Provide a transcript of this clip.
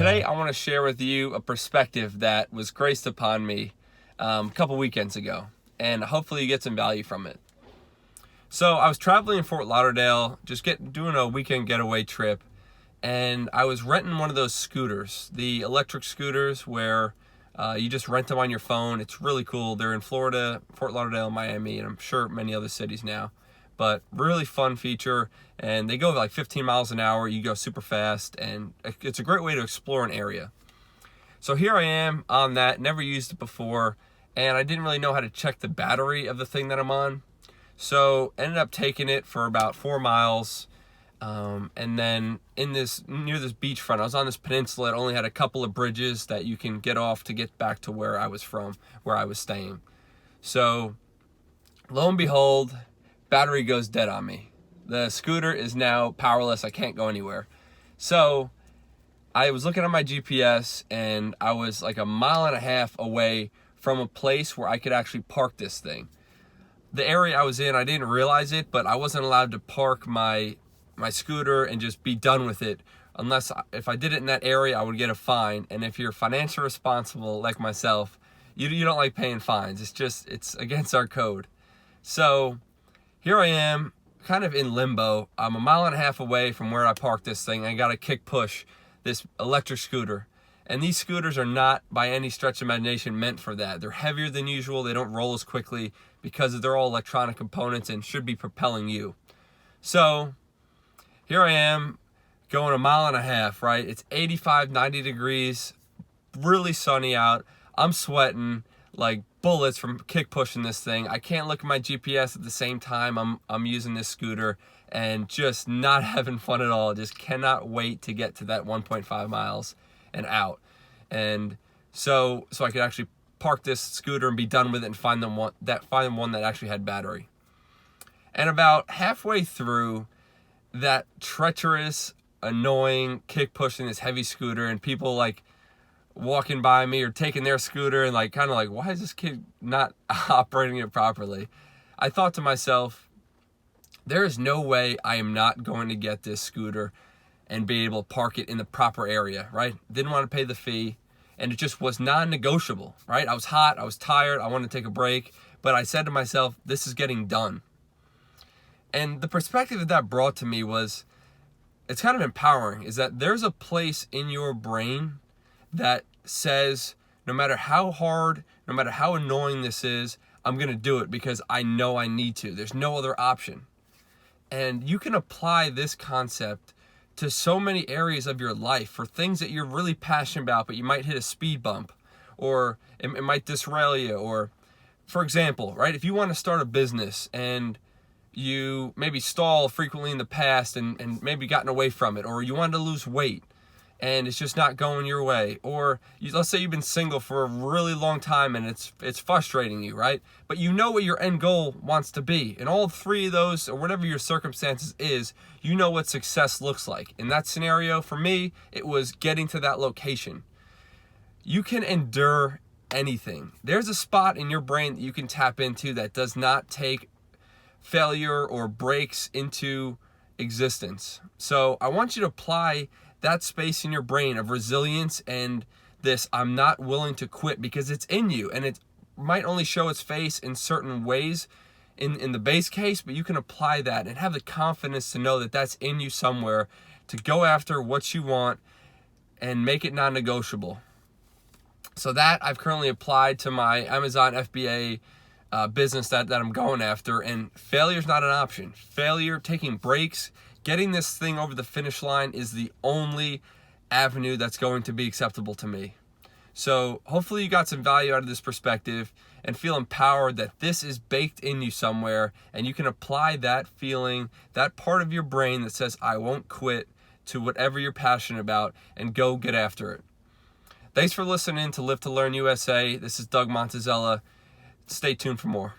Today I want to share with you a perspective that was graced upon me a couple weekends ago, and hopefully you get some value from it. So I was traveling in Fort Lauderdale, doing a weekend getaway trip, and I was renting one of those scooters, the electric scooters where you just rent them on your phone. It's really cool. They're in Florida, Fort Lauderdale, Miami, and I'm sure many other cities now. But really fun feature, and they go like 15 miles an hour. You go super fast, and it's a great way to explore an area. So here I am on that, never used it before, and I didn't really know how to check the battery of the thing that I'm on. So ended up taking it for about 4 miles, and then near this beachfront, I was on this peninsula. It only had a couple of bridges that you can get off to get back to where I was staying. So lo and behold, battery goes dead on me. The scooter is now powerless. I can't go anywhere. So I was looking at my GPS, and I was like 1.5 miles away from a place where I could actually park this thing. The area I was in, I didn't realize it, but I wasn't allowed to park my scooter and just be done with it. If I did it in that area, I would get a fine. And if you're financially responsible like myself, you don't like paying fines. It's against our code. So here I am, kind of in limbo. I'm 1.5 miles away from where I parked this thing. I got to kick push this electric scooter. And these scooters are not, by any stretch of imagination, meant for that. They're heavier than usual. They don't roll as quickly because they're all electronic components and should be propelling you. So here I am going 1.5 miles, right? It's 85, 90 degrees, really sunny out. I'm sweating like bullets from kick pushing this thing. I can't look at my GPS at the same time I'm using this scooter, and just not having fun at all. Just cannot wait to get to that 1.5 miles and out. And so I could actually park this scooter and be done with it and find one that actually had battery. And about halfway through that treacherous, annoying kick pushing this heavy scooter, and people like walking by me or taking their scooter and why is this kid not operating it properly? I thought to myself, there is no way I am not going to get this scooter and be able to park it in the proper area, right? Didn't want to pay the fee, and it just was non-negotiable, right? I was hot, I was tired, I wanted to take a break, but I said to myself, this is getting done. And the perspective that brought to me was, it's kind of empowering, is that there's a place in your brain that says, no matter how hard, no matter how annoying this is, I'm going to do it because I know I need to. There's no other option. And you can apply this concept to so many areas of your life for things that you're really passionate about, but you might hit a speed bump, or it might disrail you. Or, for example, right, if you want to start a business and you maybe stall frequently in the past and maybe gotten away from it, or you wanted to lose weight and it's just not going your way, or let's say you've been single for a really long time and it's frustrating you, right? But you know what your end goal wants to be. In all three of those, or whatever your circumstances is, you know what success looks like. In that scenario, for me, it was getting to that location. You can endure anything. There's a spot in your brain that you can tap into that does not take failure or breaks into existence. So I want you to apply that space in your brain of resilience and this I'm not willing to quit, because it's in you, and it might only show its face in certain ways in the base case, but you can apply that and have the confidence to know that that's in you somewhere to go after what you want and make it non-negotiable. So that I've currently applied to my Amazon FBA business that I'm going after, and failure is not an option. Failure, taking breaks, getting this thing over the finish line is the only avenue that's going to be acceptable to me. So hopefully you got some value out of this perspective and feel empowered that this is baked in you somewhere, and you can apply that feeling, that part of your brain that says, I won't quit, to whatever you're passionate about, and go get after it. Thanks for listening to Live to Learn USA. This is Doug Montezella. Stay tuned for more.